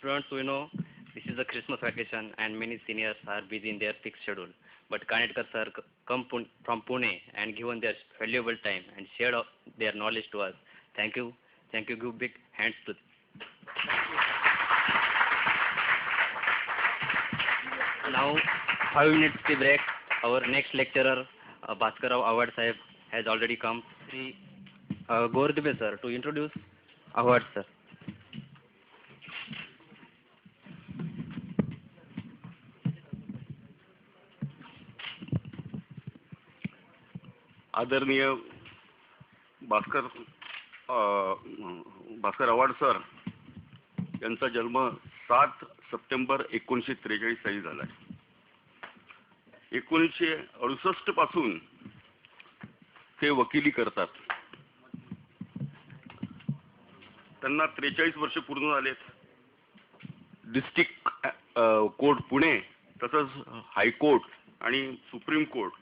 students, we know this is a Christmas vacation and many seniors are busy in their fixed schedule. But Kanedkar sir come from Pune and given their valuable time and shared their knowledge to us. Thank you. Thank you. Give big hands to. Now, 5 minutes tea break. Our next lecturer, Bhaskar Awad Sahib, has already come. Sri Gordube sir to introduce Awad sir. आदरणीय Bhaskar award sir यांचा जन्म 7 September 1943 साली झाला आहे. 1968 पासून ते वकिली करतात. त्यांना 43 वर्ष पूर्ण झालेत. डिस्ट्रिक्ट कोर्ट पुणे तसंच हायकोर्ट आणि सुप्रीम कोर्ट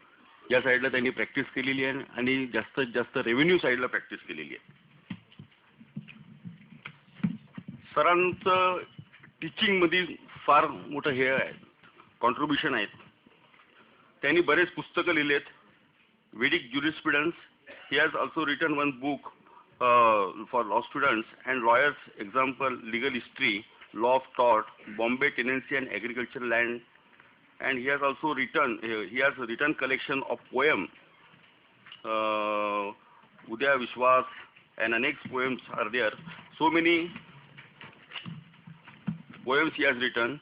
या साईडला त्यांनी प्रॅक्टिस केलेली आहे आणि जास्तीत जास्त रेव्हेन्यू साईडला प्रॅक्टिस केलेली आहे. सरांचं टीचिंग मध्ये फार मोठं हे आहे, कॉन्ट्रीब्युशन आहेत. त्यांनी बरेच पुस्तकं लिहिलेत. Vedic jurisprudence, he has also written one book for law students and lawyers, example legal history, law of tort, Bombay tenancy and agriculture land. And he has also written collection of poem, Udaya Vishwas, and anex poems are there. So many poems he has written.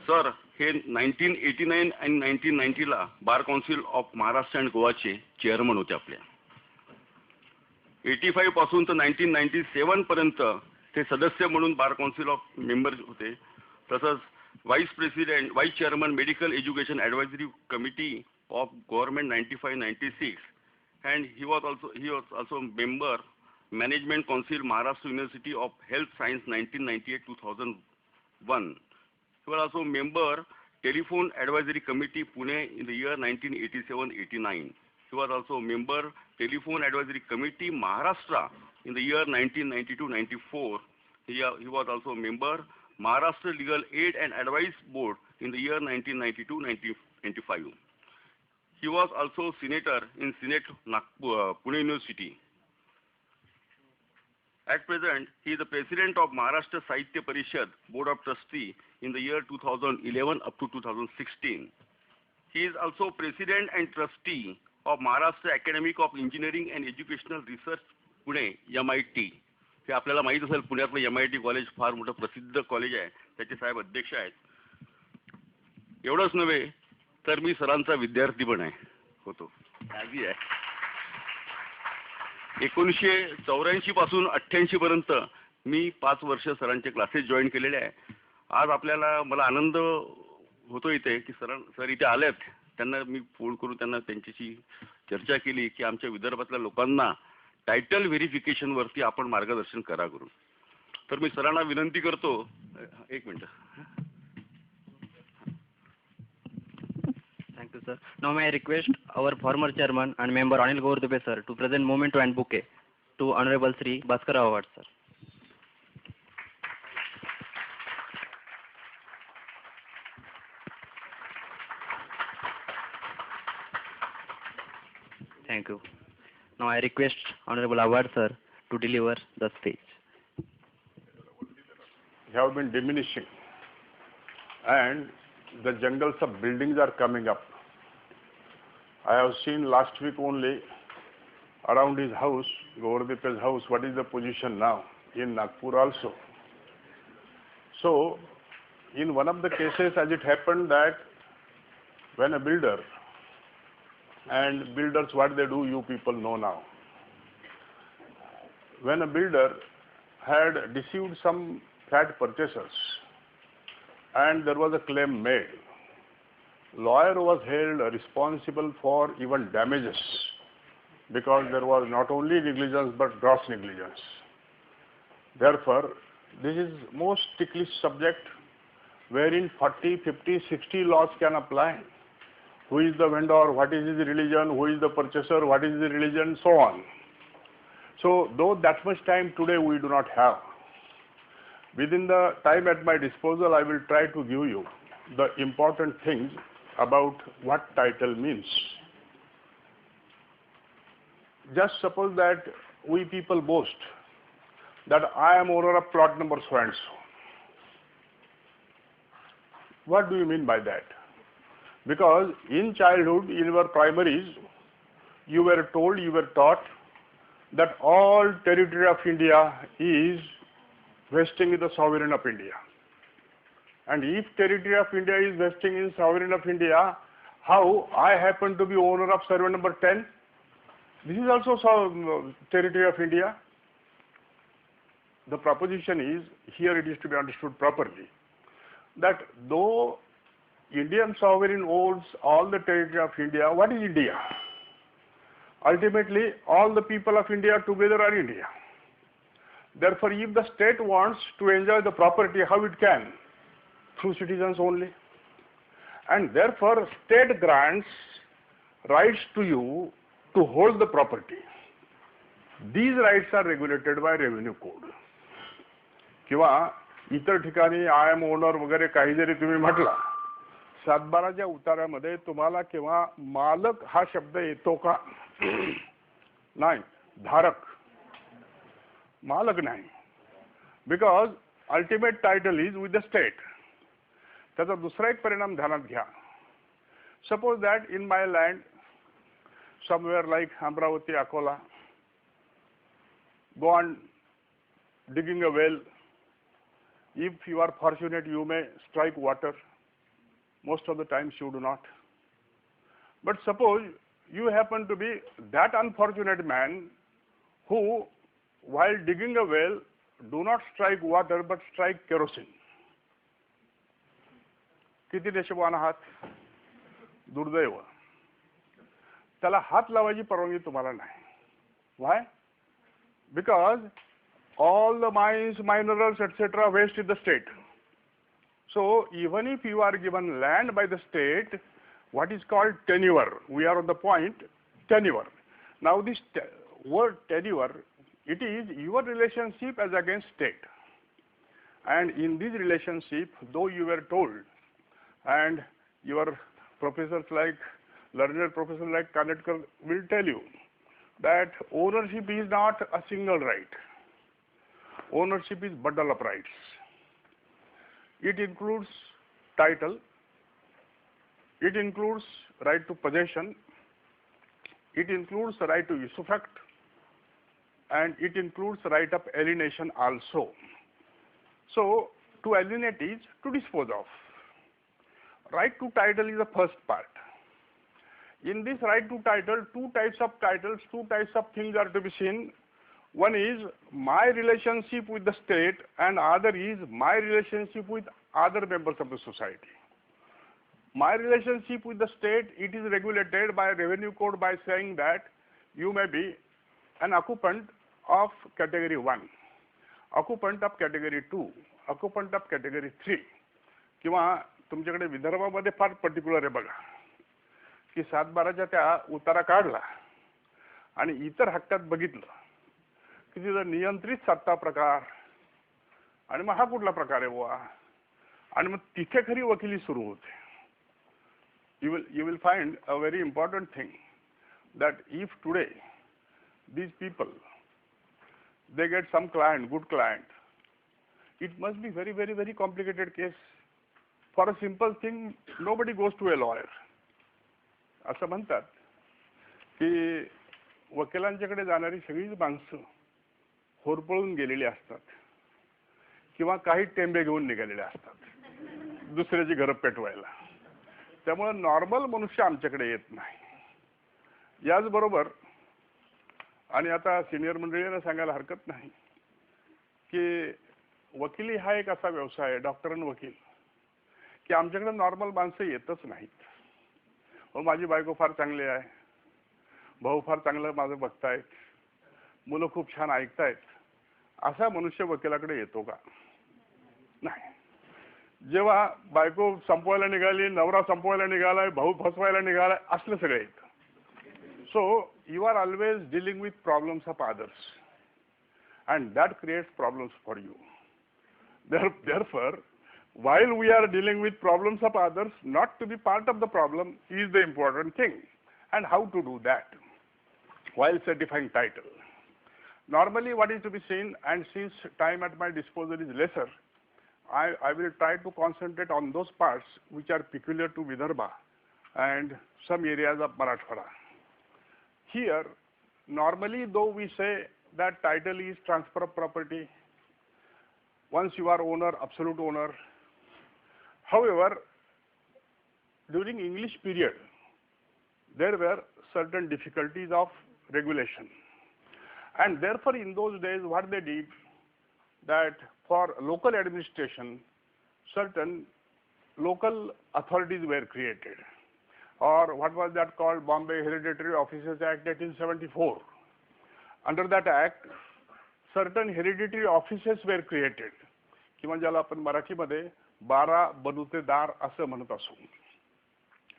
Sir, he 1989 and 1990 ला bar council of Maharashtra and गोवाचे chairman होते आपल्या. 85 पासून तर 1997 पर्यंत ते सदस्य म्हणून बार काउन्सिल ऑफ मेंबर होते. तसंच Vice Chairman Medical Education Advisory Committee of Government 95-96, and he was also member Management Council Maharashtra University of Health Science 1998-2001. He was also member Telephone Advisory Committee Pune in the year 1987-89. He was also member Telephone Advisory Committee Maharashtra in the year 1992-94. He was also member Maharashtra Legal Aid and Advice Board in the year 1992-95. He was also senator in Senate Pune University. At present, he is the president of Maharashtra Sahitya Parishad Board of Trustee in the year 2011 up to 2016. He is also president and trustee of Maharashtra Academy of Engineering and Educational Research Pune, MIT. हे आपल्याला माहित असेल, पुण्यातलं MIT college फार मोठं प्रसिद्ध college आहे. त्याचे साहेब अध्यक्ष आहेत. एवढंच नव्हे तर मी सरांचा विद्यार्थी पण होतो. आधी आहे. 1984 पासून 88 पर्यंत मी 5 वर्ष सरांचे क्लासेस जॉईन केलेले आहे. आज मला आनंद होतो इथे की सर इथे आलेत. त्यांना मी फोन करून त्यांना त्यांच्याशी चर्चा केली की आमच्या विदर्भातल्या लोकांना टायटल व्हेरिफिकेशन वरती आपण मार्गदर्शन करा करून. तर मी सरांना विनंती करतो. एक minute. Thank you, sir. Now may I request our former chairman and member Anil Gordube sir to present memento and bouquet to Honorable Sri Bhaskar Awad sir. Thank you. Now I request Honorable Awad sir to deliver the speech. Have been diminishing and the jungles of buildings are coming up. I have seen last week only around his house, Gordepe's house, what is the position now in Nagpur also. So in one of the cases, as it happened that when a builder, and builders what they do you people know now, when a builder had deceived some flat purchasers and there was a claim made, lawyer was held responsible for even damages because there was not only negligence but gross negligence. Therefore, this is most ticklish subject wherein 40, 50, 60 laws can apply. Who is the vendor, what is his religion, who is the purchaser, what is his religion, so on. So though that much time today we do not have, Within the time at my disposal, I will try to give you the important things about what title means. Just suppose that we people boast that I am owner of plot number so and so. What do you mean by that? Because in childhood, in your primaries, you were told, you were taught that all territory of India is vesting in the sovereign of India. And if territory of India is vesting in sovereign of India, how I happen to be owner of survey number 10? This is also territory of India. The proposition is, here it is to be understood properly, that though Indian sovereign owns all the territory of India, what is India? Ultimately, all the people of India together are India. Therefore, if the state wants to enjoy the property, how it can? Through citizens only. And therefore, state grants rights to you to hold the property. These rights are regulated by revenue code. किंवा इतर ठिकाणी I am owner वगैरे काही जरी तुम्ही म्हटला, 712च्या उतार्यामध्ये तुम्हाला केव्हा मालक हा शब्द येतो का? नाही. धारक, मालक नाही. Because ultimate title is with the state. त्याचा दुसरा एक परिणाम ध्यानात घ्या. Suppose that in my land somewhere like Amravati, Akola, go on digging a well. If you are fortunate, you may strike water. Most of the times you do not. But suppose you happen to be that unfortunate man who, while digging a well, do not strike water but strike kerosene. किती देशवान आहात? दुर्दैव. त्याला हात लावायची परवानगी तुम्हाला नाही. Why? Because all the mines, minerals, etc. waste in the state. So even if you are given land by the state, what is called tenure, we are on the point, tenure. Now this word tenure, it is your relationship as against state. And in this relationship, though you were told, and your professors like learned professor like Kanetkar will tell you that ownership is not a single right. Ownership is bundle of rights. It includes title, it includes right to possession, it includes the right to usufruct, and it includes right of alienation also. So to alienate is to dispose of. Right to title is the first part. In this right to title, two types of titles, two types of things are to be seen. One is my relationship with the state, and other is my relationship with other members of the society. My relationship with the state, it is regulated by revenue code by saying that you may be an occupant of category 1, occupant of category 2, occupant of category 3. किंवा तुमच्याकडे विदर्भामध्ये फार particular आहे बघा की 712च्या त्या उतारा काढला आणि इतर हक्कात बघितलं की तिथं नियंत्रित सत्ता प्रकार आणि मग हा कुठला प्रकार आहे बुवा आणि मग तिथे खरी वकिली सुरू होते. You will find a very important thing that if today these people they get some client, good client, it must be very, very, very complicated case. For a simple thing, nobody goes to a lawyer. असं म्हणतात की वकिलांच्याकडे जाणारी सगळीच माणसं होरपळून गेलेली असतात किंवा काही टेंबे घेऊन निघालेले असतात दुसऱ्याची घरं पेटवायला. त्यामुळे नॉर्मल मनुष्य आमच्याकडे येत नाही. याचबरोबर आणि आता सिनियर मंडळींना सांगायला हरकत नाही की वकिली हा एक असा व्यवसाय आहे, डॉक्टर आणि वकील, की आमच्याकडे नॉर्मल माणसं येतच नाहीत. माझी बायको फार चांगली आहे, भाऊ फार चांगलं माझं बघतायत, मुलं खूप छान ऐकतायत, असा मनुष्य वकिलाकडे येतो का? नाही. जेव्हा बायको संपवायला निघाली, नवरा संपवायला निघालाय, भाऊ फसवायला निघालाय, असलं सगळं येतं. So you are always dealing with problems of others and that creates problems for you. Therefore, while we are dealing with problems of others, not to be part of the problem is the important thing. And how to do that while certifying title? Normally, what is to be seen, and since time at my disposal is lesser, I will try to concentrate on those parts which are peculiar to Vidarbha and some areas of Marathwada. Here, normally though we say that title is transfer of property, once you are owner, absolute owner. However, during English period, there were certain difficulties of regulation. And therefore, in those days, what they did, that for local administration, certain local authorities were created. Or what was that called? Bombay Hereditary Officers Act 1874. Under that act, certain hereditary offices were created. किंवा ज्याला आपण मराठीमध्ये 12 बनुतेदार असं म्हणत असू.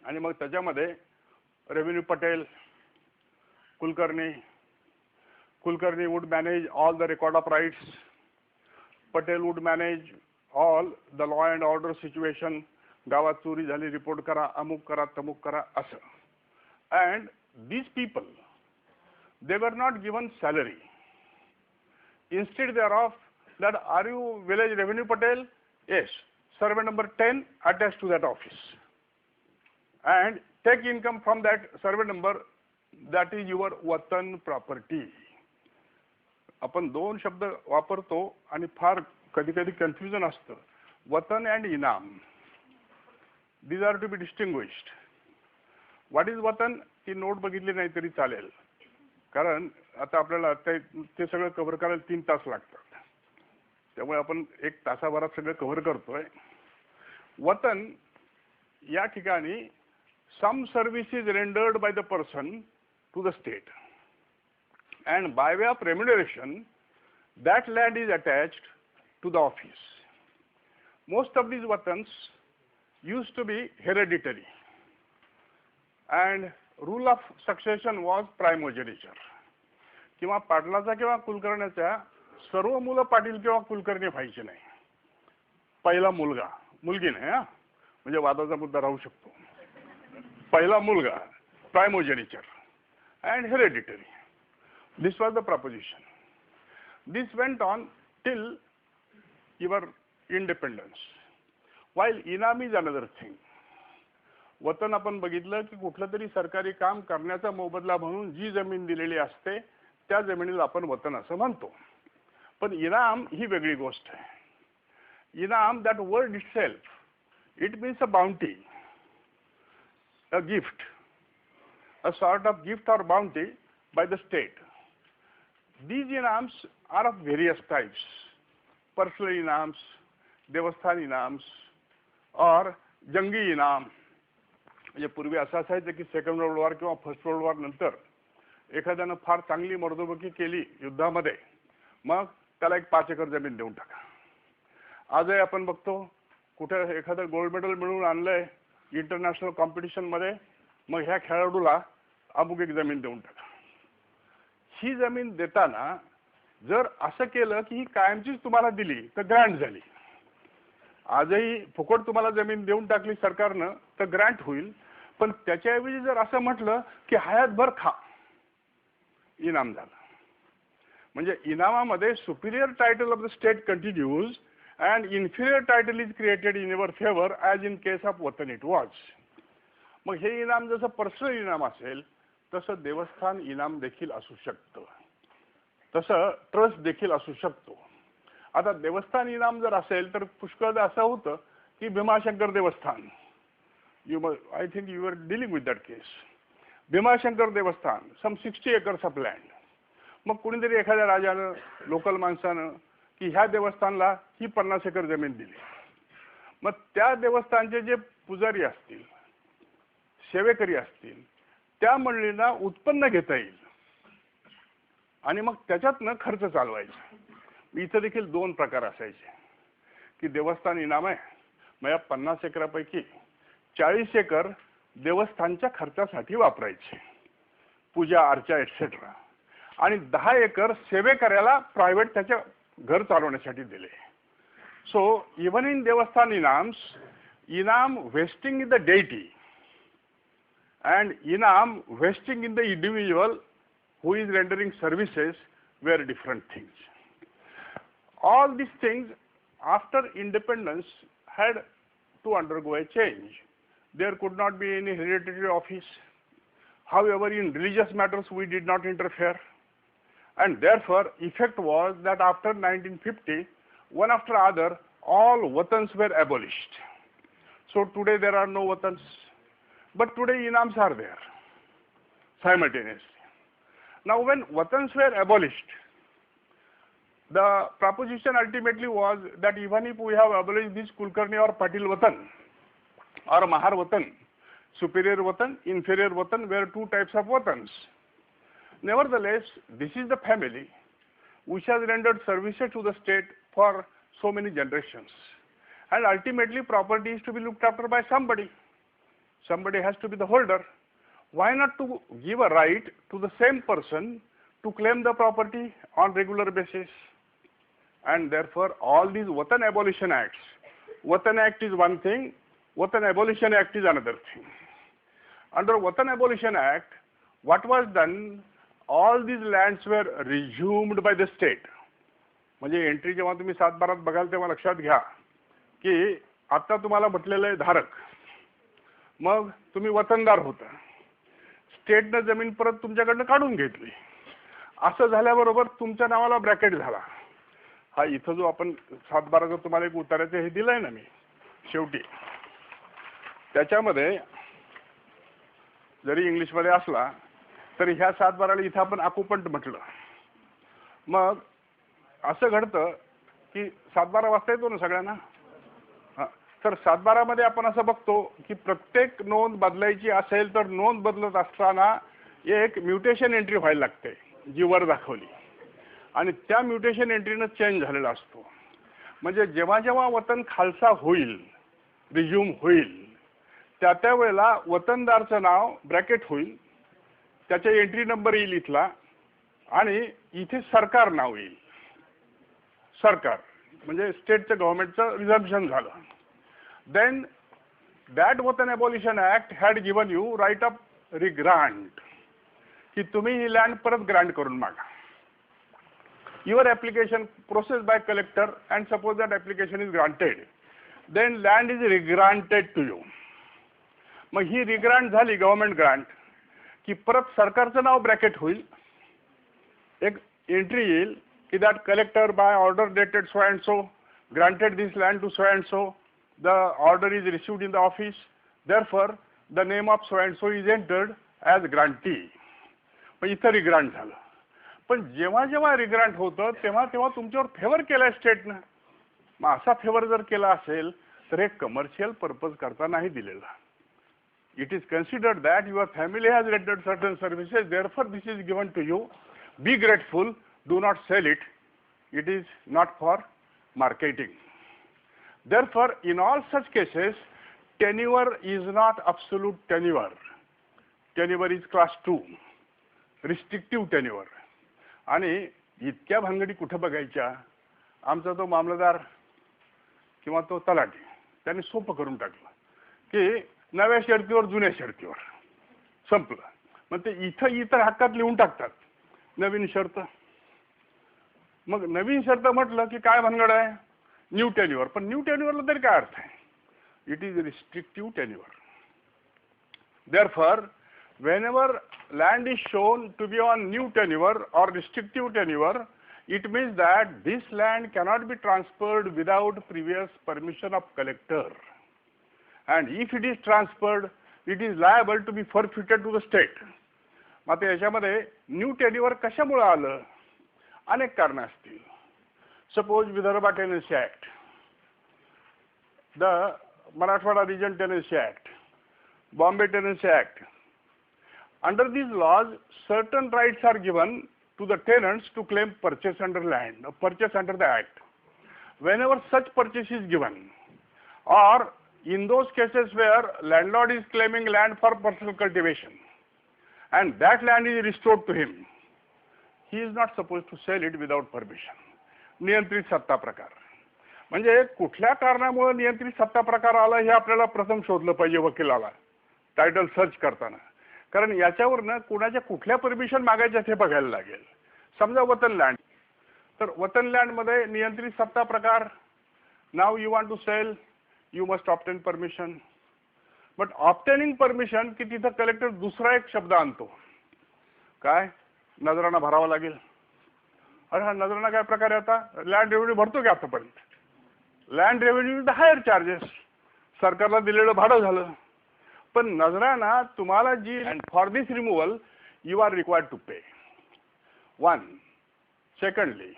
आणि मग त्याच्यामध्ये revenue Patel, Kulkarni would manage all the record of rights. Patel would manage all the law and order situation. गावात चोरी झाली, रिपोर्ट करा, अमुक करा, तमुक करा, असं. And these people, they were not given salary. Instead thereof, that are you village revenue Patel? Yes. Survey number 10 attached to that office. And take income from that survey number, that is your वतन property. आपण दोन शब्द वापरतो आणि फार कधी कधी confusion असतं. वतन अँड इनाम, these are to be distinguished. What is वतन? ती नोट बघितली नाही तरी चालेल, कारण आता आपल्याला ते सगळं कव्हर करायला 3 तास लागतात. त्यामुळे आपण 1 तासाभरात सगळं कव्हर करतोय. वतन या ठिकाणी some services rendered by the person to the state, and by way of remuneration, that land is attached to the office. Most of these watans used to be hereditary, and rule of succession was primogeniture. किंवा पाटलाचा किंवा कुलकर्ण्याचा सर्व मुलं पाटील किंवा कुलकर्णी व्हायचे नाही. पहिला मुलगा, मुलगी नाही, हा म्हणजे वादाचा मुद्दा राहू शकतो. पहिला मुलगा, primogeniture, and hereditary. This was the proposition. This went on till your independence. While inam is another thing. वतन आपण बघितलं की कुठलं तरी सरकारी काम करण्याचा मोबदला म्हणून जी जमीन दिलेली असते त्या जमिनीला आपण वतन असं म्हणतो. पण इनाम ही वेगळी गोष्ट आहे. इनाम, that word itself, it means a bounty, a gift, a sort of gift or bounty by the state. These inams are of various types: personal inams, देवस्थान inams, or जंगी इनाम. म्हणजे पूर्वी असं असायचं की सेकंड वर्ल्ड वॉर किंवा first world war नंतर एखाद्यानं फार चांगली मर्दोबकी केली युद्धामध्ये, मग त्याला एक 5 एकर जमीन देऊन टाका. आजही आपण बघतो कुठे एखादं गोल्ड मेडल मिळवून आणलंय इंटरनॅशनल कॉम्पिटिशन मध्ये, मग ह्या खेळाडूला अमुक एक जमीन देऊन टाका. ही जमीन देताना जर असं केलं की ही कायमचीच तुम्हाला दिली तर ग्रँट झाली. आजही फुकट तुम्हाला जमीन देऊन टाकली सरकारनं तर ग्रँट होईल, पण त्याच्याऐवजी जर असं म्हटलं की हयातभर खा, इनाम झालं. म्हणजे इनामामध्ये superior title of the state continues and inferior title is created in your favor, as in case of वतन it was. मग हे इनाम जसं पर्सनल इनाम असेल तसं देवस्थान इनाम देखील असू शकतं, तसं ट्रस्ट देखील असू शकतो. आता देवस्थान इनाम जर असेल तर पुष्कळदा असं होतं की भीमाशंकर देवस्थान, I think you are dealing with that case. Bhimashankar देवस्थान, सम 60 acres ऑफ लँड. मग कुणीतरी एखाद्या राजानं, लोकल माणसानं की ह्या देवस्थानला ही 50 एकर जमीन दिली. मग त्या देवस्थानचे जे पुजारी असतील, सेवेकरी असतील, त्या मंडळींना उत्पन्न घेता येईल आणि मग त्याच्यातनं खर्च चालवायचा. इथं देखील 2 प्रकार असायचे की देवस्थान इनाम आहे, मग या 50 एकरापैकी 40 एकर देवस्थानच्या खर्चासाठी वापरायचे, पूजा अर्चा एटसेट्रा, आणि 10 एकर सेवेकऱ्याला प्रायव्हेट त्याच्या घर चालवण्यासाठी दिले. So even in Devasthan Inams, Inam vesting in the deity and Inam vesting in the individual who is rendering services were different things. All these things after independence had to undergo a change. There could not be any hereditary office. However, in religious matters we did not interfere, and therefore effect was that after 1950, one after other, all watans were abolished. So today there are no watans, but today inams are there simultaneously. Now when watans were abolished, the proposition ultimately was that even if we have abolished this Kulkarni or Patil Watan or Mahar Watan, superior Watan, inferior Watan were two types of Watans. Nevertheless, this is the family which has rendered services to the state for so many generations. And ultimately property is to be looked after by somebody. Somebody has to be the holder. Why not to give a right to the same person to claim the property on regular basis? And therefore all these Watan Abolition Acts, Watan Act is one thing, Watan Abolition Act is another thing. Under Watan Abolition Act, what was done, all these lands were resumed by the state. म्हणजे entry जेव्हा तुम्ही 7/12 बघाल तेव्हा लक्षात घ्या की आता तुम्हाला म्हटलेलं आहे धारक, मग तुम्ही वतनदार होता, स्टेटनं जमीन परत तुमच्याकडनं काढून घेतली. असं झाल्याबरोबर तुमच्या नावाला ब्रॅकेट झाला. हा इथं जो आपण 7/12 तुम्हाला एक उतार्याचं हे दिलंय ना मी शेवटी, त्याच्यामध्ये जरी इंग्लिशमध्ये असला तरी ह्या 7/12 इथं आपण ऑक्युपंट म्हटलं. मग असं घडतं की 7/12 वाचता येतो ना सगळ्यांना. हां, तर 7/12 मध्ये आपण असं बघतो की प्रत्येक नोंद बदलायची असेल तर नोंद बदलत असताना एक म्युटेशन एंट्री व्हायला लागते जी वर दाखवली, आणि त्या म्युटेशन एंट्रीनं चेंज झालेला असतो. म्हणजे जेव्हा जेव्हा वतन खालसा होईल, रिझ्यूम होईल, त्या वेळेला वतनदारचं नाव ब्रॅकेट होईल, त्याचे एंट्री नंबर येईल इथला, आणि इथे सरकार नाव येईल. सरकार म्हणजे स्टेटचं गव्हर्नमेंटचं रिझर्वेशन झालं. देन दॅट वतन abolition act had given you right of regrant, की तुम्ही ही लँड परत ग्रांट करून मागा. Your application processed by collector, and suppose that application is granted, then land is regranted to you. मग ही रिग्रांट झाली गव्हर्नमेंट ग्रांट की परत सरकारचं नाव ब्रॅकेट होईल, एक एंट्री येईल की that collector by order dated so and so granted this land to so and so, the order is received in the office, therefore the name of so and so is entered as grantee. मग इथं regrant झालं. पण जेव्हा जेव्हा रिग्रांट होतं तेव्हा तेव्हा तुमच्यावर फेवर केलाय स्टेटनं. मग असा फेवर जर केला असेल तर हे कमर्शियल पर्पज करता नाही दिलेला. It is considered that your family has rendered certain services, therefore this is given to you, be grateful, do not sell it, it is not for marketing. Therefore in all such cases tenure is not absolute tenure. Tenure is class 2, restrictive tenure. आणि इतक्या भानगडी कुठं बघायच्या. आमचा तो मामलतदार किंवा तो तलाठी त्यांनी सोपं करून टाकलं की नव्या शर्तीवर जुन्या शर्तीवर संपलं. मग ते इथं इतर हक्कात लिहून टाकतात नवीन शर्त. मग नवीन शर्त म्हटलं की काय भानगड आहे, न्यू टेन्युअर. पण न्यू टेन्युअरला तरी काय अर्थ आहे, it is restrictive tenure. Therefore whenever land is shown to be on new tenure or restrictive tenure, it means that this land cannot be transferred without previous permission of collector, and if it is transferred it is liable to be forfeited to the state. मग याच्यामध्ये new tenure कशामुळे आलं, अनेक कारणं असतील. Suppose Vidarbha tenancy act, the Marathwada region tenancy act, Bombay tenancy act. Under these laws, certain rights are given to the tenants to claim purchase under land, purchase under the act. Whenever such purchase is given, or in those cases where landlord is claiming land for personal cultivation, and that land is restored to him, he is not supposed to sell it without permission. नियंत्रित सत्ता प्रकार. म्हणजे कुठल्या कारणामुळे नियंत्रित सत्ता प्रकार आला हे आपल्याला प्रथम शोधलं पाहिजे वकिलाला टायटल सर्च करताना. कारण याच्यावरनं कुणाच्या कुठल्या परमिशन मागायच्या ते बघायला लागेल. समजा वतन लँड, तर वतन लँडमध्ये नियंत्रित सत्ता प्रकार, नाव you want to sell, you must obtain permission. But obtaining permission की तिथं कलेक्टर दुसरा एक शब्द आणतो, काय, नजराना भरावा लागेल. अरे हा नजराना काय प्रकार आहे? आता लँड रेव्हेन्यू भरतो की आतापर्यंत? Land revenue the hire charges, सरकारला दिलेलं भाडं झालं. पण नजराना तुम्हाला जी, and for this removal you are required to pay. One. Secondly,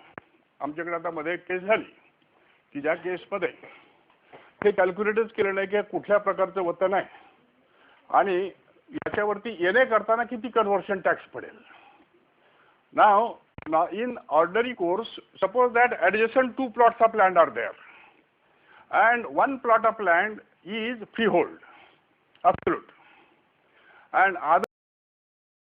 आमच्याकडे आता मध्ये एक केस झाली की ज्या केसमध्ये हे कॅल्क्युलेटच केलं नाही की कुठल्या प्रकारचं वतन आहे आणि याच्यावरती येणे करताना किती कन्व्हर्शन टॅक्स पडेल. Now in ordinary course, suppose that adjacent two plots of land are there, and one plot of land is freehold, absolute, and other